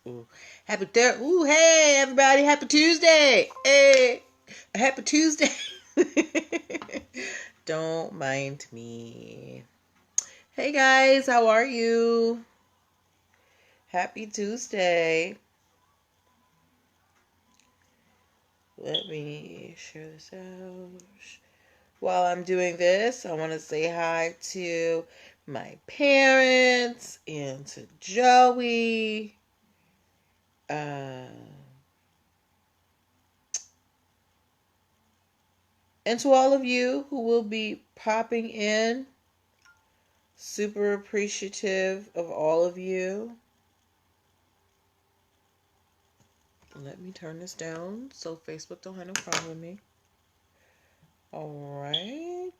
Ooh. Ooh, hey, everybody. Happy Tuesday. Hey, happy Tuesday. Don't mind me. Hey, guys. How are you? Happy Tuesday. Let me share this out. While I'm doing this, I want to say hi to my parents and to Joey. And to all of you who will be popping in. Super appreciative of all of you. Let me turn this down so Facebook don't have no problem with me. All right.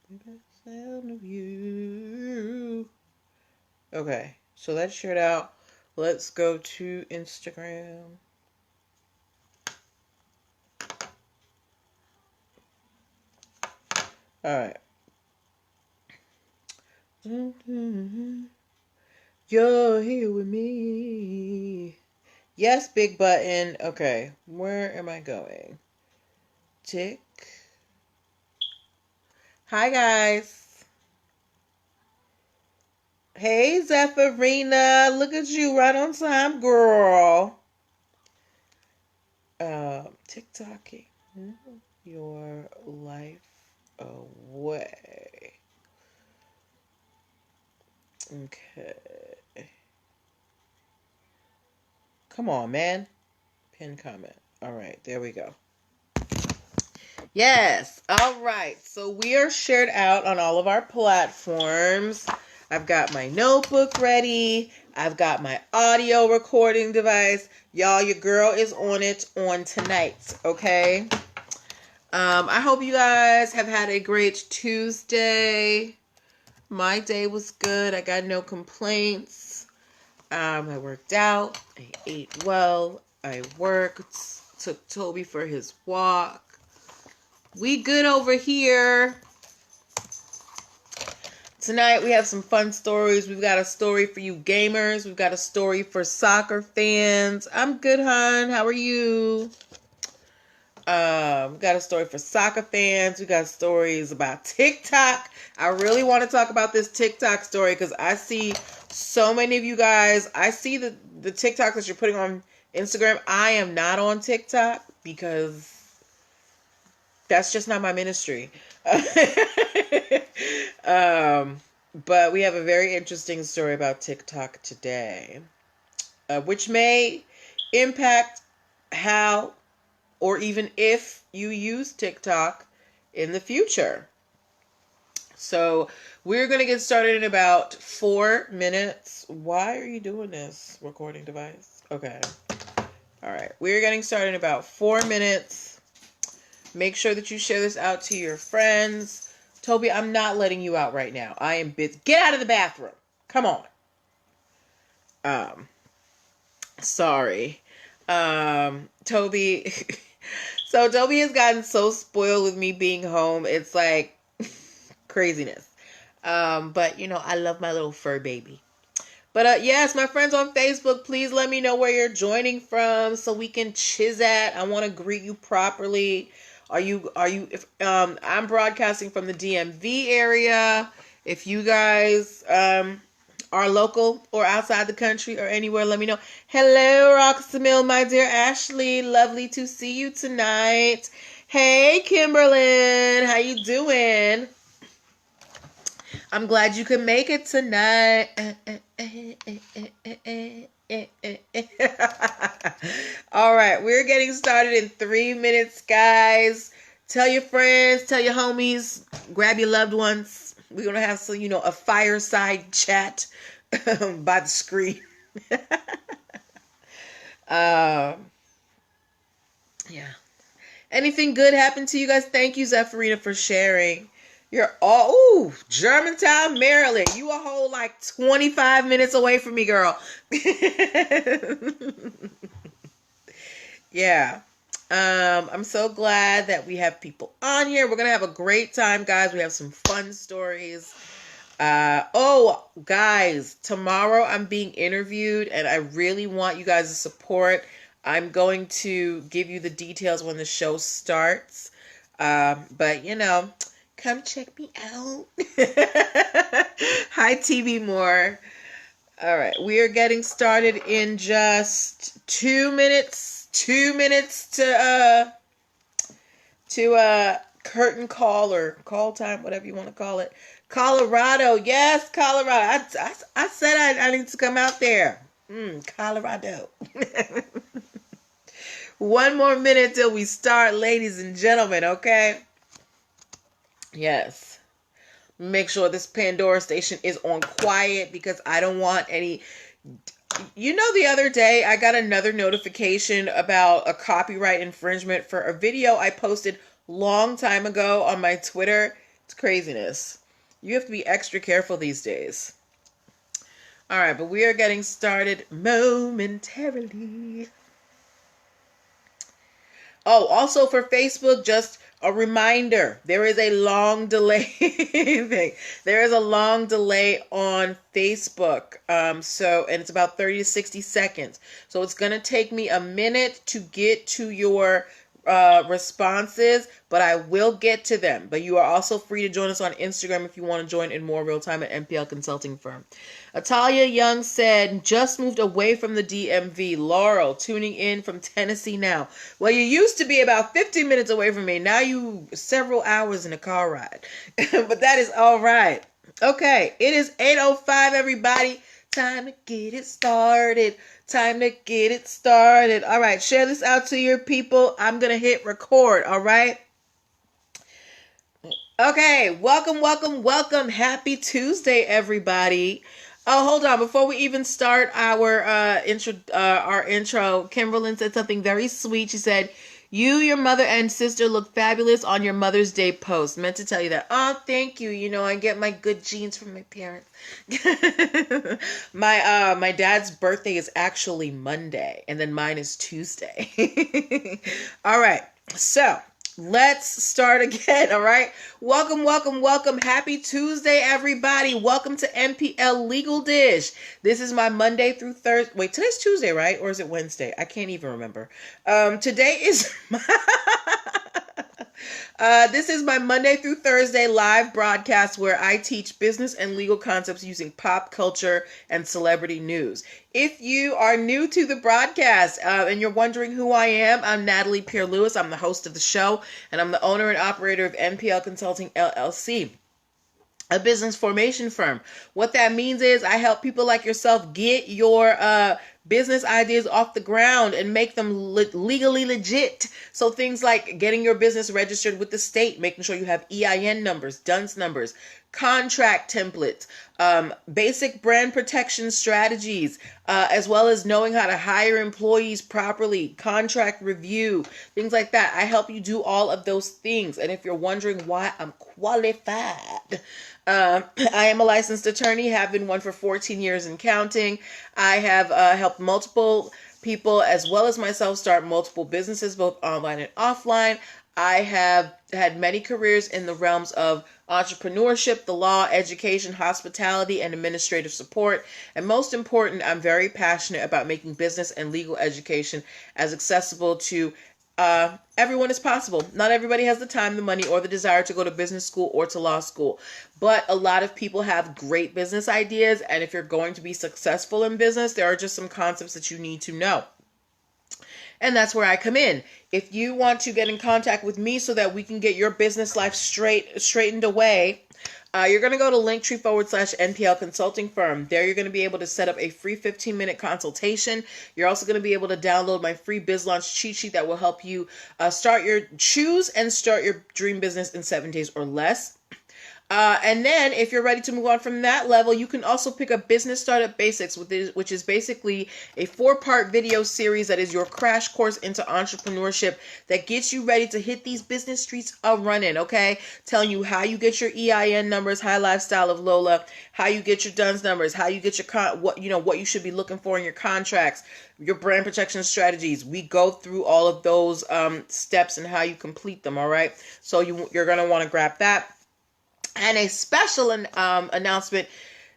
The sound of you. Okay, so that's shared out. Let's go to Instagram. All right. You're here with me. Yes, big button. Okay, where am I going? Tick. Hi, guys. Hey, Zephyrina. Look at you, right on time, girl. TikToking your life away. Okay. Come on, man. Pin comment. All right, there we go. Yes. All right. So we are shared out on all of our platforms. I've got my notebook ready. I've got my audio recording device. Y'all, your girl is on it on tonight. Okay. I hope you guys have had a great Tuesday. My day was good. I got no complaints. I worked out. I ate well. I worked. Took Toby for his walk. We good over here. Tonight we have some fun stories. We've got a story for you gamers. We've got a story for soccer fans. I'm good, hon. How are you? We got a story for soccer fans. We got stories about TikTok. I really want to talk about this TikTok story because I see so many of you guys. I see the TikToks that you're putting on Instagram. I am not on TikTok because that's just not my ministry. But we have a very interesting story about TikTok today, which may impact how or even if you use TikTok in the future. So we're going to get started in about 4 minutes. Why are you doing this, recording device? Okay. All right. We're getting started in about 4 minutes. Make sure that you share this out to your friends. Toby, I'm not letting you out right now. I am busy. Get out of the bathroom. Come on. Sorry. Toby... So Toby has gotten so spoiled with me being home. It's like craziness. But you know, I love my little fur baby. But yes, my friends on Facebook, please let me know where you're joining from so we can chizat. I want to greet you properly. I'm broadcasting from the DMV area. If you guys are local or outside the country or anywhere, let me know. Hello, Roxamil, my dear Ashley. Lovely to see you tonight. Hey, Kimberlyn. How you doing? I'm glad you could make it tonight. All right, we're getting started in 3 minutes, guys. Tell your friends, tell your homies, grab your loved ones. We're going to have some, a fireside chat by the screen. Yeah. Anything good happened to you guys? Thank you, Zephyrina, for sharing. You're all, Germantown, Maryland. You a whole 25 minutes away from me, girl. Yeah. I'm so glad that we have people on here. We're going to have a great time, guys. We have some fun stories. Oh, guys, tomorrow I'm being interviewed and I really want you guys' support. I'm going to give you the details when the show starts. But, come check me out. Hi, TV Moore. All right, we are getting started in just 2 minutes. 2 minutes to curtain call or call time, whatever you want to call it. Colorado, yes, Colorado. I said I need to come out there. Colorado. 1 more minute till we start, ladies and gentlemen, okay? Yes. Make sure this Pandora station is on quiet because I don't want any... the other day I got another notification about a copyright infringement for a video I posted long time ago on my Twitter. It's craziness. You have to be extra careful these days. All right, but we are getting started momentarily. Oh, also for Facebook, just a reminder, there is a long delay thing. There is a long delay on Facebook. And it's about 30 to 60 seconds. So it's going to take me a minute to get to your responses, but I will get to them. But you are also free to join us on Instagram if you want to join in more real time at NPL Consulting Firm. Atalia Young said, just moved away from the DMV. Laurel, tuning in from Tennessee now. Well, you used to be about 15 minutes away from me. Now you several hours in a car ride. But that is all right. Okay, it is 8:05, everybody. Time to get it started. Time to get it started. All right, share this out to your people. I'm going to hit record, all right? Okay, welcome. Happy Tuesday, everybody. Oh, hold on. Before we even start our intro, Kimberlyn said something very sweet. She said, you, your mother, and sister look fabulous on your Mother's Day post. Meant to tell you that. Oh, thank you. I get my good genes from my parents. My dad's birthday is actually Monday, and then mine is Tuesday. All right. So let's start again. All right. Welcome. Happy Tuesday, everybody. Welcome to NPL Legal Dish. This is my Monday through Thursday. Wait, today's Tuesday, right? Or is it Wednesday? I can't even remember. Today is this is my Monday through Thursday live broadcast where I teach business and legal concepts using pop culture and celebrity news. If you are new to the broadcast and you're wondering who I am, I'm Natalie Pierre-Lewis. I'm the host of the show, and I'm the owner and operator of NPL Consulting LLC, a business formation firm. What that means is I help people like yourself get your business ideas off the ground and make them legally legit. So things like getting your business registered with the state, making sure you have EIN numbers, DUNS numbers, contract templates, basic brand protection strategies, as well as knowing how to hire employees properly, contract review, things like that. I help you do all of those things. And if you're wondering why I'm qualified, I am a licensed attorney, have been one for 14 years and counting. I have helped multiple people as well as myself start multiple businesses, both online and offline. I have had many careers in the realms of entrepreneurship, the law, education, hospitality, and administrative support. And most important, I'm very passionate about making business and legal education as accessible to everyone as possible. Not everybody has the time, the money, or the desire to go to business school or to law school. But a lot of people have great business ideas. And if you're going to be successful in business, there are just some concepts that you need to know. And that's where I come in. If you want to get in contact with me so that we can get your business life straightened away, you're going to go to linktr.ee/NPL Consulting Firm. There you're going to be able to set up a free 15-minute consultation. You're also going to be able to download my free Biz Launch cheat sheet that will help you start your dream business in 7 days or less. And then if you're ready to move on from that level, you can also pick up Business Startup Basics, which is basically a 4-part video series that is your crash course into entrepreneurship that gets you ready to hit these business streets a running, okay? Telling you how you get your EIN numbers, High Lifestyle of Lola, how you get your DUNS numbers, how you get your what you should be looking for in your contracts, your brand protection strategies. We go through all of those steps and how you complete them, all right? So you're going to want to grab that. And a special announcement,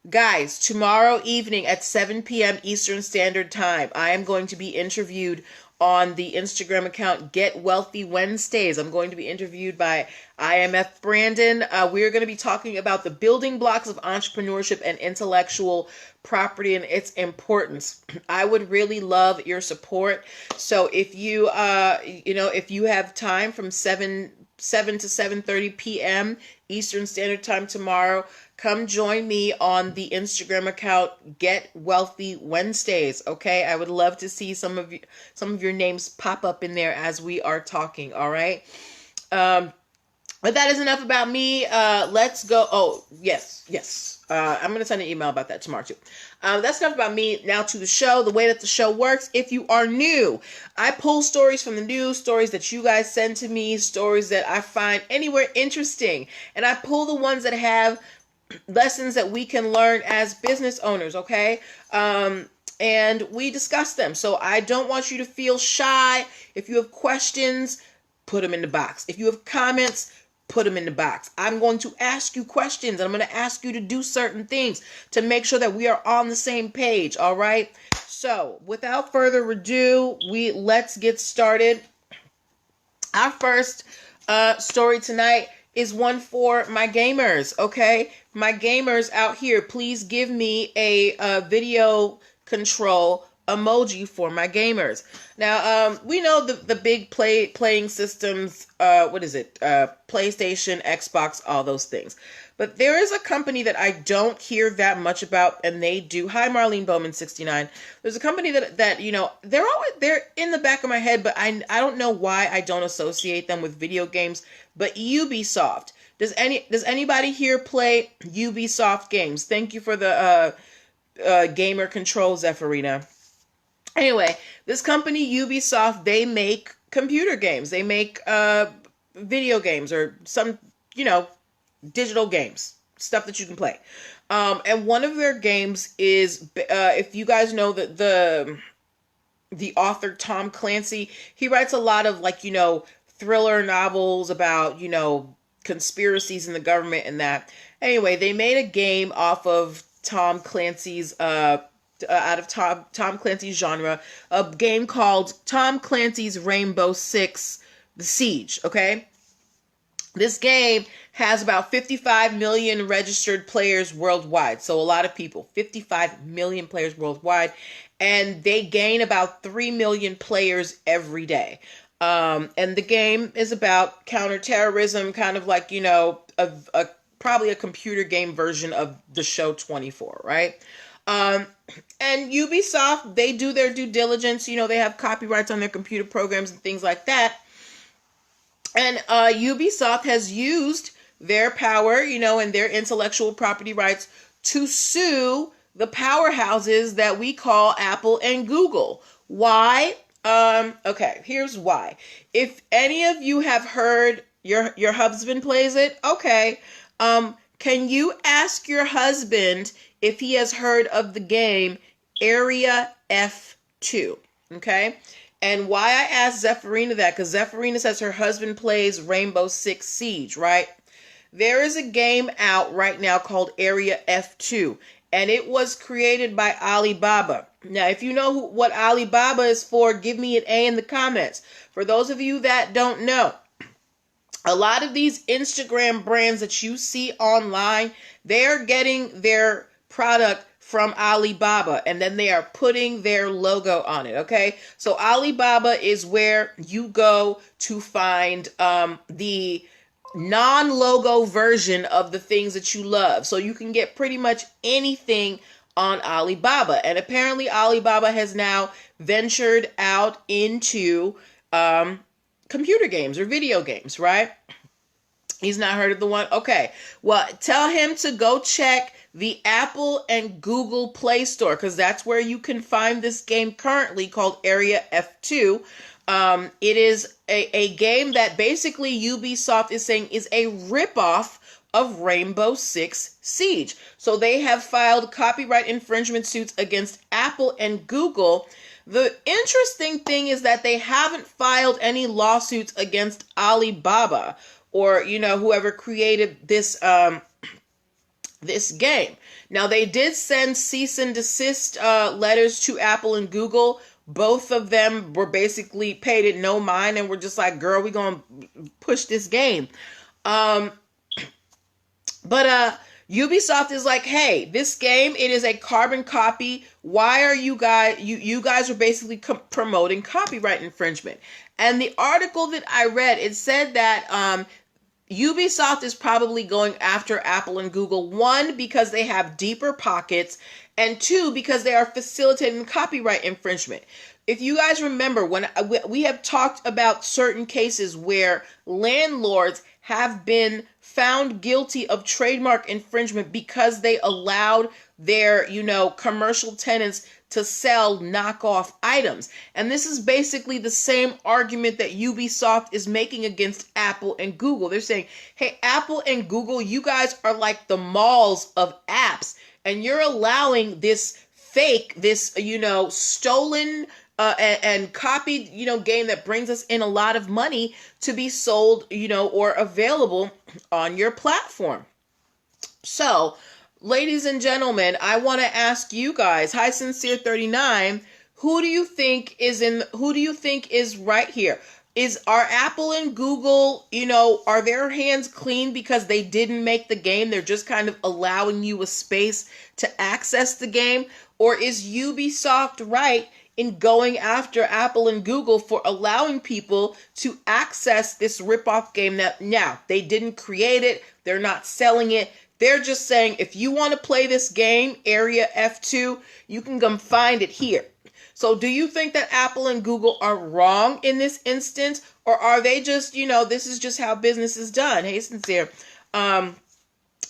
guys, tomorrow evening at 7 p.m. Eastern Standard Time, I am going to be interviewed on the Instagram account Get Wealthy Wednesdays. I'm going to be interviewed by IMF Brandon. We're going to be talking about the building blocks of entrepreneurship and intellectual property and its importance. I would really love your support. So if you if you have time from 7 to 7:30 p.m. Eastern Standard Time tomorrow, come join me on the Instagram account Get Wealthy Wednesdays. Okay, I would love to see some of your names pop up in there as we are talking. All right. But that is enough about me. Let's go. Oh, yes. I'm going to send an email about that tomorrow too. That's enough about me. Now to the show, the way that the show works. If you are new, I pull stories from the news, stories that you guys send to me, stories that I find anywhere interesting. And I pull the ones that have lessons that we can learn as business owners, okay? And we discuss them. So I don't want you to feel shy. If you have questions, put them in the box. If you have comments, put them in the box. I'm going to ask you questions, and I'm going to ask you to do certain things to make sure that we are on the same page, all right? So, without further ado, let's get started. Our first story tonight is one for my gamers, okay? My gamers out here, please give me a video control emoji for my gamers. Now, we know the big playing systems, PlayStation, Xbox, all those things. But there is a company that I don't hear that much about, and they do. Hi, Marlene Bowman 69. There's a company that they're in the back of my head, but I don't know why I don't associate them with video games. But Ubisoft. Does anybody here play Ubisoft games? Thank you for the gamer control, Zephyrina. Anyway, this company, Ubisoft, they make computer games. They make video games or some, digital games, stuff that you can play. And one of their games is, if you guys know the author Tom Clancy, he writes a lot of thriller novels about, conspiracies in the government and that. Anyway, they made a game off of Tom Clancy's out of Tom Clancy's genre, a game called Tom Clancy's Rainbow Six: The Siege, okay? This game has about 55 million registered players worldwide. So a lot of people, 55 million players worldwide, and they gain about 3 million players every day. And the game is about counterterrorism, kind of like, probably a computer game version of the show 24, right? And Ubisoft, they do their due diligence. They have copyrights on their computer programs and things like that. And Ubisoft has used their power, and their intellectual property rights to sue the powerhouses that we call Apple and Google. Why? Okay, here's why. If any of you have heard your husband plays it, okay. Can you ask your husband if he has heard of the game Area F2, okay? And why I asked Zephyrina that, because Zephyrina says her husband plays Rainbow Six Siege, right? There is a game out right now called Area F2, and it was created by Alibaba. Now, if you know what Alibaba is for, give me an A in the comments. For those of you that don't know, a lot of these Instagram brands that you see online, they're getting their product from Alibaba, and then they are putting their logo on it, okay? So Alibaba is where you go to find the non-logo version of the things that you love. So you can get pretty much anything on Alibaba. And apparently Alibaba has now ventured out into computer games or video games, right? He's not heard of the one? Okay. Well, tell him to go check the Apple and Google Play Store, because that's where you can find this game currently called Area F2. It is a game that basically Ubisoft is saying is a ripoff of Rainbow Six Siege. So they have filed copyright infringement suits against Apple and Google. The interesting thing is that they haven't filed any lawsuits against Alibaba or, whoever created this this game. Now, they did send cease and desist letters to Apple and Google. Both of them were basically paid it no mind and were just like, girl, we're going to push this game. But Ubisoft is like, hey, this game, it is a carbon copy. Why are you guys, you guys are basically promoting copyright infringement. And the article that I read, it said that Ubisoft is probably going after Apple and Google, one, because they have deeper pockets, and two, because they are facilitating copyright infringement. If you guys remember, when we have talked about certain cases where landlords have been found guilty of trademark infringement because they allowed their, commercial tenants to sell knockoff items. And this is basically the same argument that Ubisoft is making against Apple and Google. They're saying, hey, Apple and Google, you guys are like the malls of apps, and you're allowing this fake, this, stolen and copied, game that brings us in a lot of money to be sold, or available on your platform. So, ladies and gentlemen, I want to ask you guys, Hi Sincere 39, who do you think is right here? Are Apple and Google, are their hands clean because they didn't make the game? They're just kind of allowing you a space to access the game? Or is Ubisoft right in going after Apple and Google for allowing people to access this ripoff game that now they didn't create it, they're not selling it, they're just saying, if you want to play this game, Area F2, you can come find it here. So do you think that Apple and Google are wrong in this instance, or are they just, this is just how business is done? Hey, Sincere.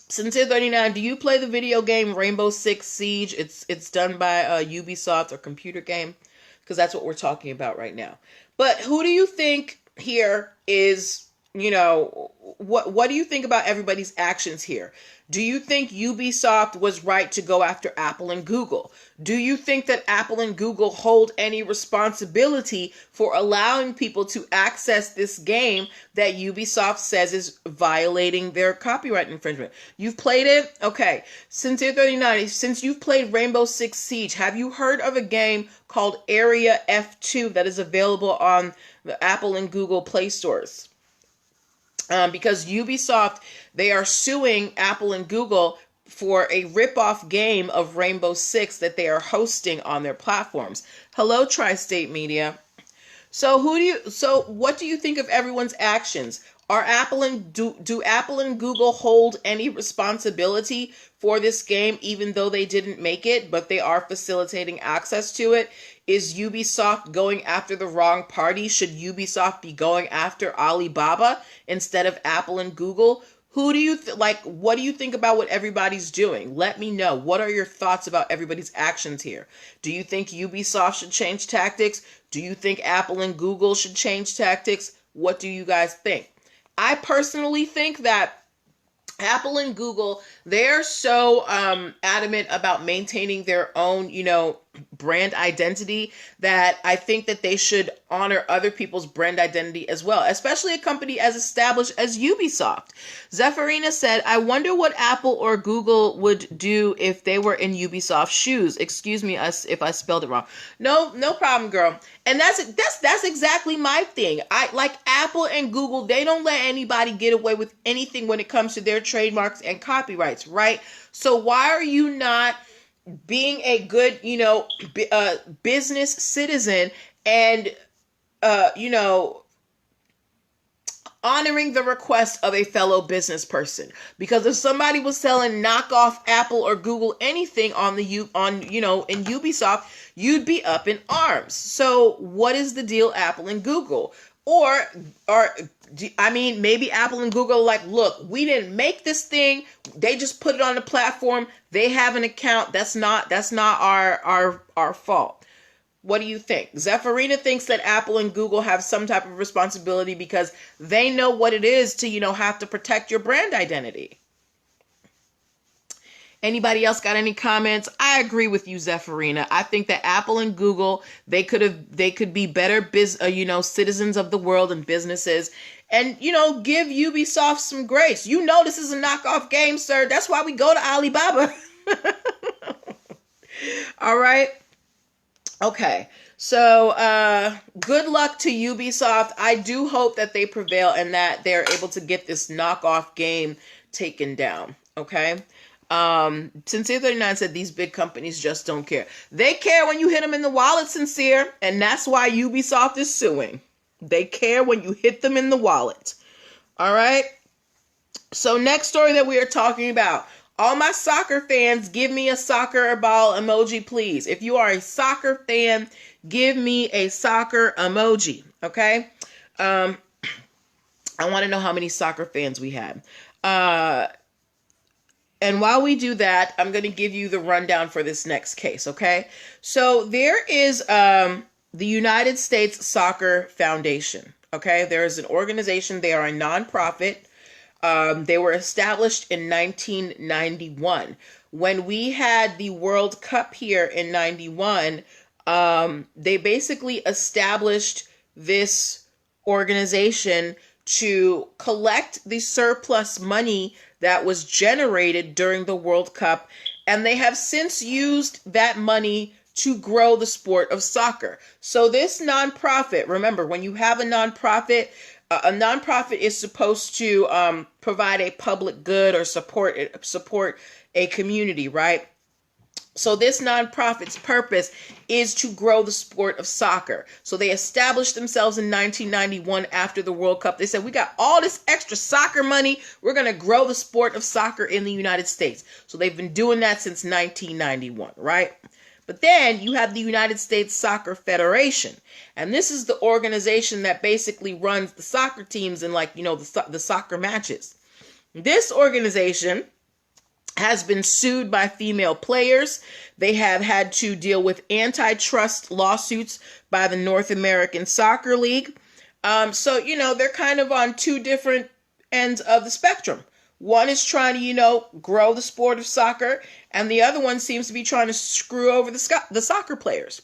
Sincere 39, do you play the video game Rainbow Six Siege? It's done by Ubisoft, or computer game, because that's what we're talking about right now. But who do you think here is, what do you think about everybody's actions here? Do you think Ubisoft was right to go after Apple and Google? Do you think that Apple and Google hold any responsibility for allowing people to access this game that Ubisoft says is violating their copyright infringement? You've played it? Okay. Sincere 39, since you've played Rainbow Six Siege, have you heard of a game called Area F2 that is available on the Apple and Google Play stores? Because Ubisoft, they are suing Apple and Google for a rip-off game of Rainbow Six that they are hosting on their platforms. Hello, Tri-State Media. So what do you think of everyone's actions? Do Apple and Google hold any responsibility for this game, even though they didn't make it, but they are facilitating access to it? Is Ubisoft going after the wrong party? Should Ubisoft be going after Alibaba instead of Apple and Google? Who do you what do you think about what everybody's doing? Let me know. What are your thoughts about everybody's actions here? Do you think Ubisoft should change tactics? Do you think Apple and Google should change tactics? What do you guys think? I personally think that Apple and Google, they're so adamant about maintaining their own, brand identity that I think that they should honor other people's brand identity as well, especially a company as established as Ubisoft. Zephyrina said, I wonder what Apple or Google would do if they were in Ubisoft's shoes. Excuse me if I spelled it wrong. No problem, girl. And that's exactly my thing. I like Apple and Google, they don't let anybody get away with anything when it comes to their trademarks and copyrights, right? So why are you not being a good, business citizen and, honoring the request of a fellow business person? Because if somebody was selling knockoff Apple or Google anything in Ubisoft, you'd be up in arms. So what is the deal, Apple and Google? Maybe Apple and Google are like, look, we didn't make this thing. They just put it on the platform. They have an account. That's not our fault. What do you think? Zephyrina thinks that Apple and Google have some type of responsibility because they know what it is to, have to protect your brand identity. Anybody else got any comments? I agree with you, Zephyrina. I think that Apple and Google, they could be better citizens of the world and businesses, and give Ubisoft some grace. This is a knockoff game, sir. That's why we go to Alibaba. All right. Okay. So, good luck to Ubisoft. I do hope that they prevail and that they're able to get this knockoff game taken down. Okay. Sincere39 said these big companies just don't care. They care when you hit them in the wallet, Sincere, and that's why Ubisoft is suing. They care when you hit them in the wallet. All right. So next story that we are talking about. All my soccer fans, give me a soccer ball emoji, please. If you are a soccer fan, give me a soccer emoji. Okay. I want to know how many soccer fans we had. And while we do that, I'm going to give you the rundown for this next case, okay? So there is the United States Soccer Foundation, okay? There is an organization. They are a nonprofit. They were established in 1991. When we had the World Cup here in 91, they basically established this organization to collect the surplus money that was generated during the World Cup, and they have since used that money to grow the sport of soccer. So this nonprofit, remember, when you have a nonprofit is supposed to provide a public good or support a community, right? So this nonprofit's purpose is to grow the sport of soccer. So they established themselves in 1991 after the World Cup. They said, we got all this extra soccer money. We're going to grow the sport of soccer in the United States. So they've been doing that since 1991, right? But then you have the United States Soccer Federation. And this is the organization that basically runs the soccer teams and the soccer matches. This organization has been sued by female players. They have had to deal with antitrust lawsuits by the North American Soccer League. So they're kind of on two different ends of the spectrum. One is trying to, grow the sport of soccer, and the other one seems to be trying to screw over the soccer players.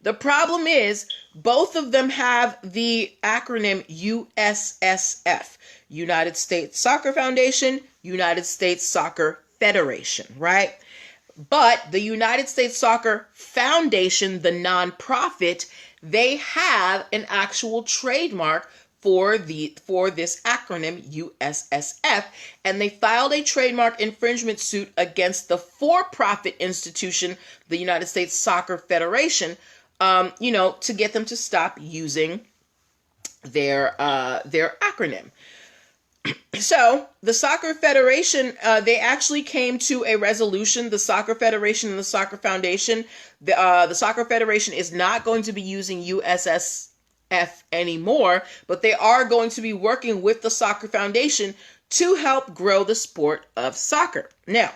The problem is both of them have the acronym USSF, United States Soccer Foundation, United States Soccer Federation, right? But the United States Soccer Foundation, the nonprofit, they have an actual trademark for this acronym USSF, and they filed a trademark infringement suit against the for-profit institution, the United States Soccer Federation, to get them to stop using their acronym. So the Soccer Federation, they actually came to a resolution. The Soccer Federation and the Soccer Foundation, the Soccer Federation is not going to be using USSF anymore, but they are going to be working with the Soccer Foundation to help grow the sport of soccer. Now,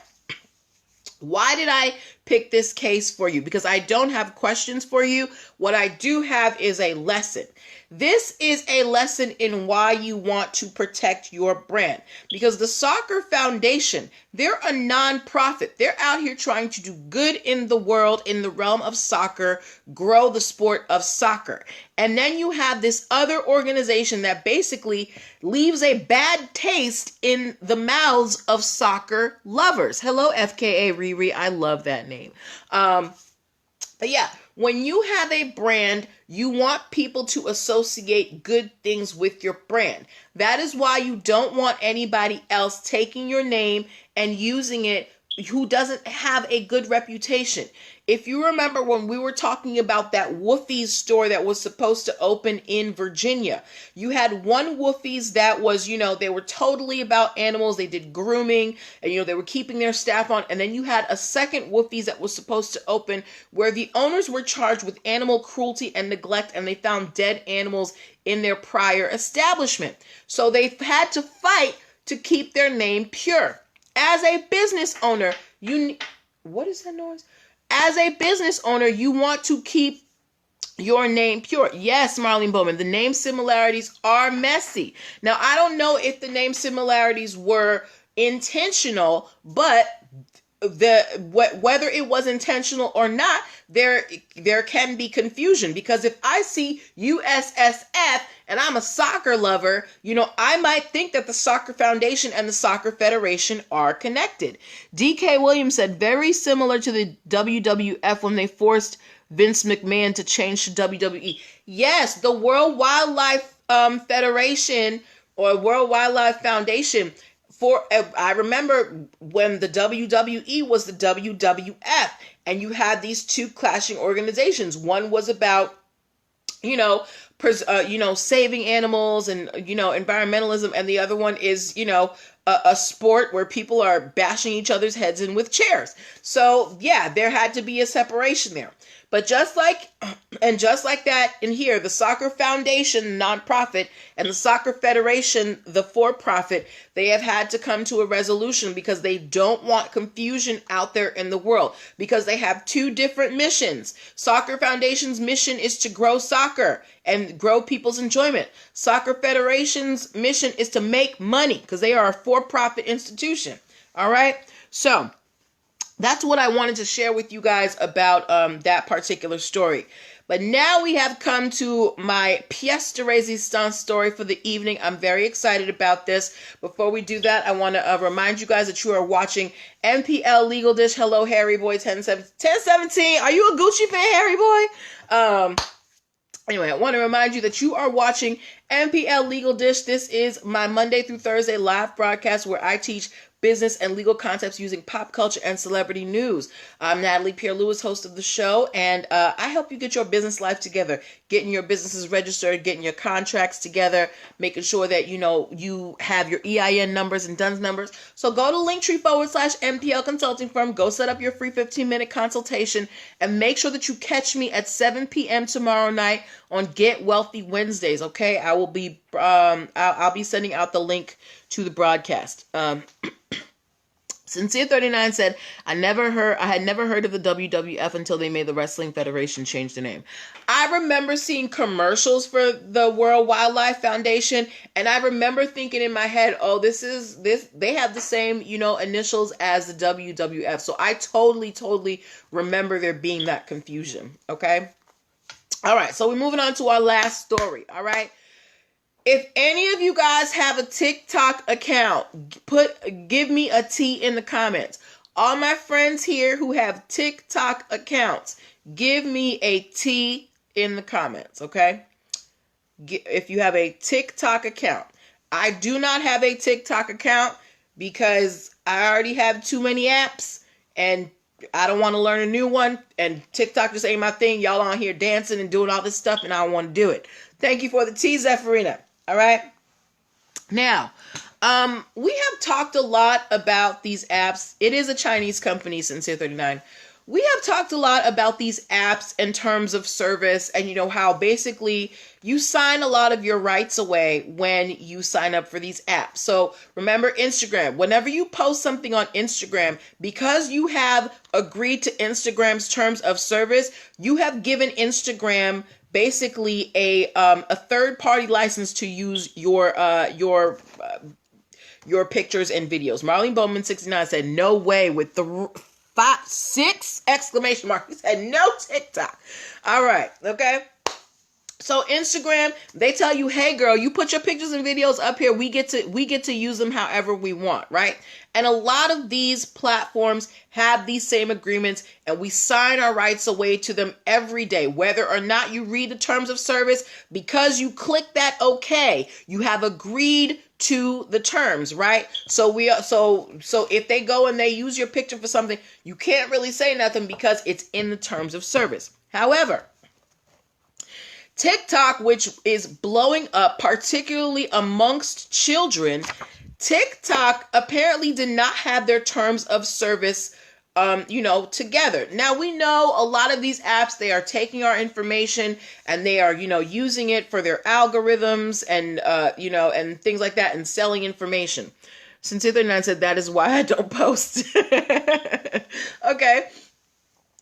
why did I pick this case for you? Because I don't have questions for you. What I do have is a lesson. This is a lesson in why you want to protect your brand. Because the Soccer Foundation, they're a nonprofit. They're out here trying to do good in the world, in the realm of soccer, grow the sport of soccer. And then you have this other organization that basically leaves a bad taste in the mouths of soccer lovers. Hello, FKA Riri. I love that name. But yeah, when you have a brand, you want people to associate good things with your brand. That is why you don't want anybody else taking your name and using it who doesn't have a good reputation. If you remember when we were talking about that Woofie's store that was supposed to open in Virginia, you had one Woofie's that was, they were totally about animals. They did grooming and, they were keeping their staff on. And then you had a second Woofie's that was supposed to open where the owners were charged with animal cruelty and neglect, and they found dead animals in their prior establishment. So they had to fight to keep their name pure. As a business owner, what is that noise? As a business owner, you want to keep your name pure. Yes, Marlene Bowman, the name similarities are messy. Now, I don't know if the name similarities were intentional, but whether it was intentional or not, there can be confusion, because if I see USSF and I'm a soccer lover, I might think that the Soccer Foundation and the Soccer Federation are connected. DK Williams said, very similar to the WWF when they forced Vince McMahon to change to WWE. Yes, the World Wildlife Federation or World Wildlife Foundation. I remember when the WWE was the WWF, and you had these two clashing organizations. One was about, saving animals and, environmentalism, and the other one is, a sport where people are bashing each other's heads in with chairs. So yeah, there had to be a separation there. But just like that in here, the Soccer Foundation, nonprofit, and the Soccer Federation, the for-profit, they have had to come to a resolution because they don't want confusion out there in the world, because they have two different missions. Soccer Foundation's mission is to grow soccer and grow people's enjoyment. Soccer Federation's mission is to make money, because they are a for-profit institution. All right? So that's what I wanted to share with you guys about that particular story. But now we have come to my pièce de résistance story for the evening. I'm very excited about this. Before we do that, I want to remind you guys that you are watching NPL Legal Dish. Hello, Harry Boy 1017. Are you a Gucci fan, Harry Boy? Anyway, I want to remind you that you are watching NPL Legal Dish. This is my Monday through Thursday live broadcast where I teach business and legal concepts using pop culture and celebrity news. I'm Natalie Pierre-Lewis, host of the show, and I help you get your business life together, getting your businesses registered, getting your contracts together, making sure that, you have your EIN numbers and DUNS numbers. So go to linktr.ee/NPL Consulting Firm, go set up your free 15-minute consultation, and make sure that you catch me at 7 p.m. tomorrow night on Get Wealthy Wednesdays, okay? I will be, I'll be sending out the link to the broadcast. Sincere39 said, I had never heard of the WWF until they made the Wrestling Federation change the name. I remember seeing commercials for the World Wildlife Foundation, and I remember thinking in my head, oh, they have the same, initials as the WWF. So I totally remember there being that confusion, okay? All right, so we're moving on to our last story, all right? If any of you guys have a TikTok account, give me a T in the comments. All my friends here who have TikTok accounts, give me a T in the comments, okay? If you have a TikTok account. I do not have a TikTok account because I already have too many apps and I don't want to learn a new one, and TikTok just ain't my thing. Y'all on here dancing and doing all this stuff, and I don't want to do it. Thank you for the T, Zephyrina. All right. Now, we have talked a lot about these apps. It is a Chinese company, Sincere39. We have talked a lot about these apps in terms of service and, how basically you sign a lot of your rights away when you sign up for these apps. So remember Instagram. Whenever you post something on Instagram, because you have agreed to Instagram's terms of service, you have given Instagram basically a third-party license to use your pictures and videos. Marlene Bowman 69 said, no way, with the 6 exclamation mark. He said, no TikTok. All right. Okay. So Instagram, they tell you, hey girl, you put your pictures and videos up here. We get to use them however we want, right? And a lot of these platforms have these same agreements, and we sign our rights away to them every day, whether or not you read the terms of service. Because you click that okay, you have agreed to the terms, right? So if they go and they use your picture for something, you can't really say nothing because it's in the terms of service. However, TikTok, which is blowing up, particularly amongst children, TikTok apparently did not have their terms of service, together. Now, we know a lot of these apps, they are taking our information and they are, using it for their algorithms and, and things like that and selling information. Sincere39 said, that is why I don't post. Okay.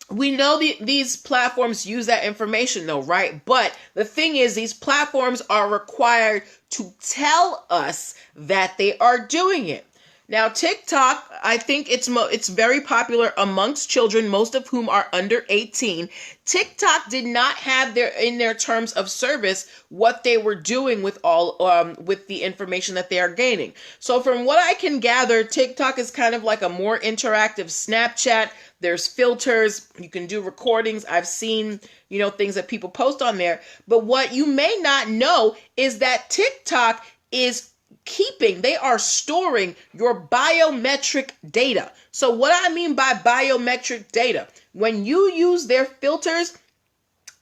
We know these platforms use that information though, right? But the thing is, these platforms are required to tell us that they are doing it. Now, TikTok, I think it's very popular amongst children, most of whom are under 18. TikTok did not have in their terms of service what they were doing with with the information that they are gaining. So from what I can gather, TikTok is kind of like a more interactive Snapchat. There's filters, you can do recordings. I've seen, things that people post on there. But what you may not know is that TikTok they are storing your biometric data. So what I mean by biometric data, when you use their filters,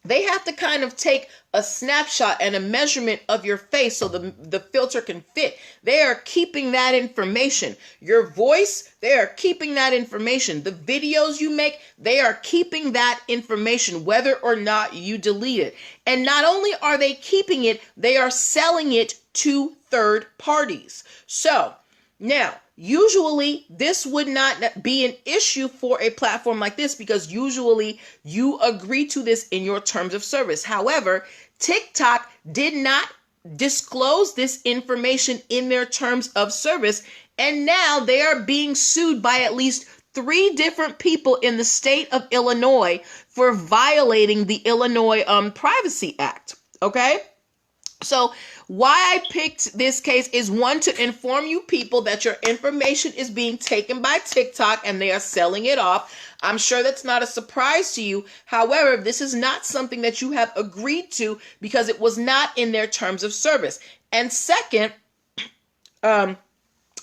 they have to kind of take a snapshot and a measurement of your face so the filter can fit. They are keeping that information. Your voice, they are keeping that information. The videos you make, they are keeping that information, whether or not you delete it. And not only are they keeping it, they are selling it to third parties. So now, usually this would not be an issue for a platform like this because usually you agree to this in your terms of service. However, TikTok did not disclose this information in their terms of service, and now they are being sued by at least 3 different people in the state of Illinois for violating the Illinois Privacy Act. Okay? So why I picked this case is, one, to inform you people that your information is being taken by TikTok and they are selling it off. I'm sure that's not a surprise to you. However, this is not something that you have agreed to because it was not in their terms of service. And second, I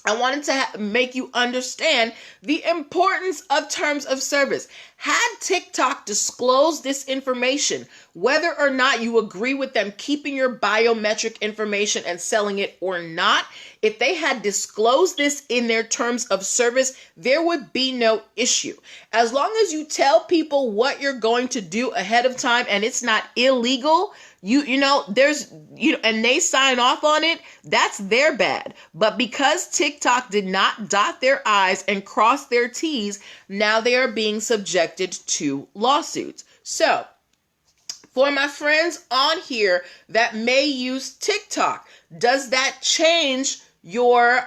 wanted to make you understand the importance of terms of service. Had TikTok disclosed this information, whether or not you agree with them keeping your biometric information and selling it or not, if they had disclosed this in their terms of service, there would be no issue. As long as you tell people what you're going to do ahead of time and it's not illegal, and they sign off on it, that's their bad. But because TikTok did not dot their I's and cross their T's, now they are being subjected to lawsuits. So, for my friends on here that may use TikTok, does that change your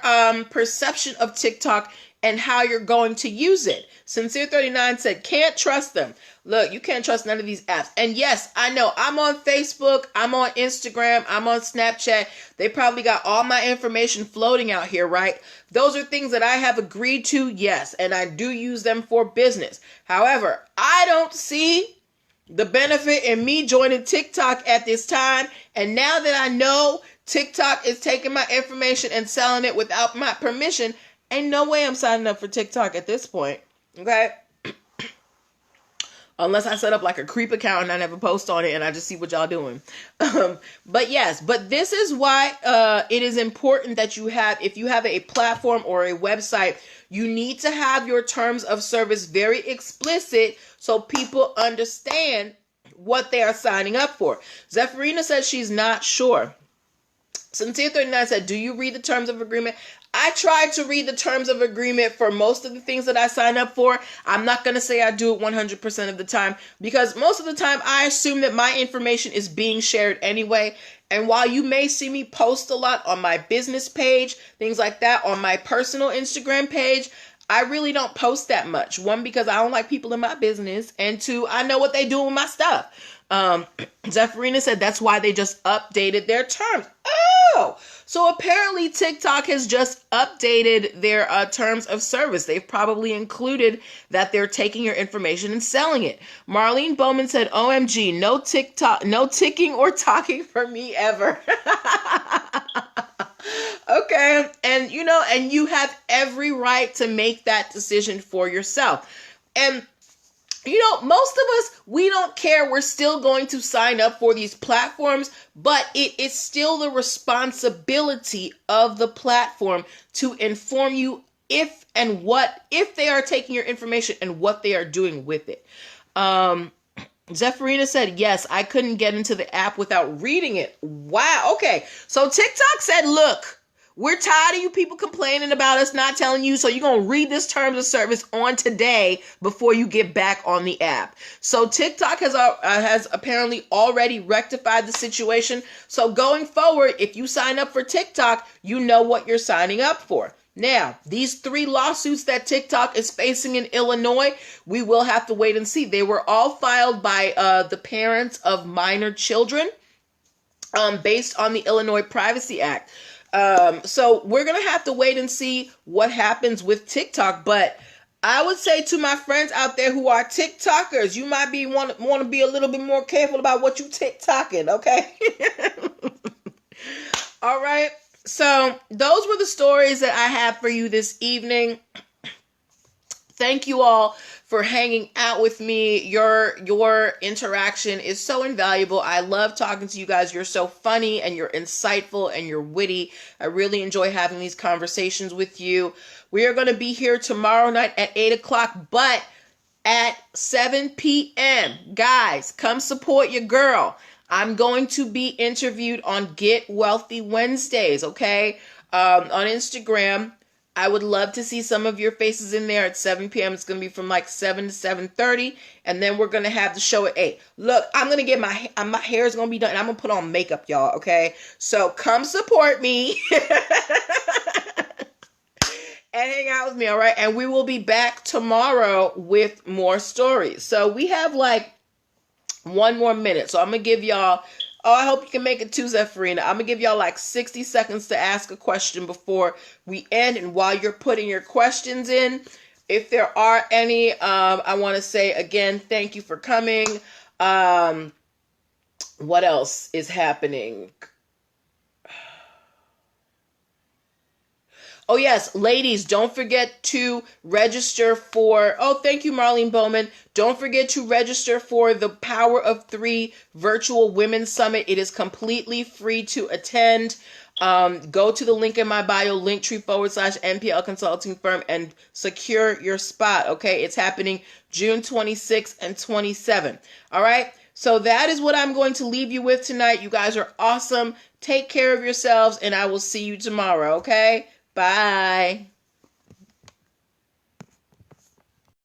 perception of TikTok and how you're going to use it? Sincere39 said, can't trust them. Look, you can't trust none of these apps. And yes, I know I'm on Facebook, I'm on Instagram, I'm on Snapchat. They probably got all my information floating out here, right? Those are things that I have agreed to, yes, and I do use them for business. However, I don't see the benefit in me joining TikTok at this time. And now that I know TikTok is taking my information and selling it without my permission, ain't no way I'm signing up for TikTok at this point. Okay? Unless I set up like a creep account and I never post on it and I just see what y'all doing. But this is why it is important that if you have a platform or a website, you need to have your terms of service very explicit so people understand what they are signing up for. Zephyrina says she's not sure. Sincere39 said, do you read the terms of agreement? I try to read the terms of agreement for most of the things that I sign up for. I'm not going to say I do it 100% of the time because most of the time I assume that my information is being shared anyway. And while you may see me post a lot on my business page, things like that, on my personal Instagram page, I really don't post that much. 1, because I don't like people in my business. And 2, I know what they do with my stuff. Zephyrina said that's why they just updated their terms. Oh, so apparently TikTok has just updated their terms of service. They've probably included that they're taking your information and selling it. Marlene Bowman said, OMG, no TikTok, no ticking or talking for me ever. Okay. And you have every right to make that decision for yourself. And most of us, we don't care. We're still going to sign up for these platforms, but it is still the responsibility of the platform to inform you if they are taking your information and what they are doing with it. Zephyrina said, yes, I couldn't get into the app without reading it. Wow. Okay. So TikTok said, look, we're tired of you people complaining about us not telling you, so you're going to read this terms of service on today before you get back on the app. So TikTok has apparently already rectified the situation. So going forward, if you sign up for TikTok, you know what you're signing up for. Now, these 3 lawsuits that TikTok is facing in Illinois, we will have to wait and see. They were all filed by the parents of minor children, based on the Illinois Privacy Act. So we're going to have to wait and see what happens with TikTok. But I would say to my friends out there who are TikTokers, you might be want to be a little bit more careful about what you TikToking, okay? All right. So those were the stories that I have for you this evening. Thank you all for hanging out with me. Your interaction is so invaluable. I love talking to you guys. You're so funny and you're insightful and you're witty. I really enjoy having these conversations with you. We are going to be here tomorrow night at 8 o'clock, but at 7 p.m. Guys, come support your girl. I'm going to be interviewed on Get Wealthy Wednesdays, okay? On Instagram. I would love to see some of your faces in there at 7 p.m. It's going to be from like 7 to 7:30. And then we're going to have the show at 8. Look, I'm going to get my hair is going to be done. And I'm going to put on makeup, y'all, okay? So come support me. And hang out with me, all right? And we will be back tomorrow with more stories. So we have like 1 more minute. So I'm going to give y'all, I hope you can make it too, Zephyrina. I'm going to give y'all like 60 seconds to ask a question before we end. And while you're putting your questions in, if there are any, I want to say again, thank you for coming. What else is happening? Oh, yes, ladies, don't forget to register for, thank you, Marlene Bowman. Don't forget to register for the Power of 3 Virtual Women's Summit. It is completely free to attend. Go to the link in my bio, linktr.ee/NPL Consulting Firm, and secure your spot, okay? It's happening June 26th and 27th, all right? So that is what I'm going to leave you with tonight. You guys are awesome. Take care of yourselves, and I will see you tomorrow, okay? Bye.